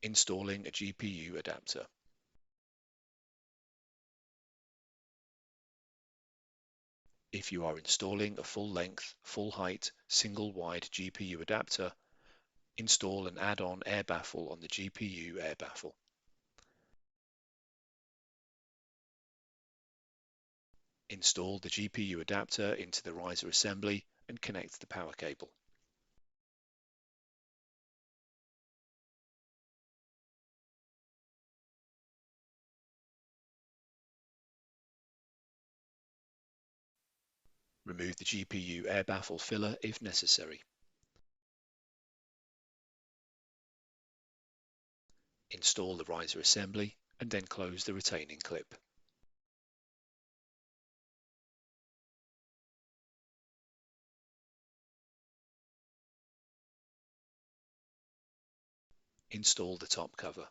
Installing a GPU adapter. If you are installing a full-length, full-height, single-wide GPU adapter, install an add-on air baffle on the GPU air baffle. Install the GPU adapter into the riser assembly and connect the power cable. Remove the GPU air baffle filler if necessary. Install the riser assembly and then close the retaining clip. Install the top cover.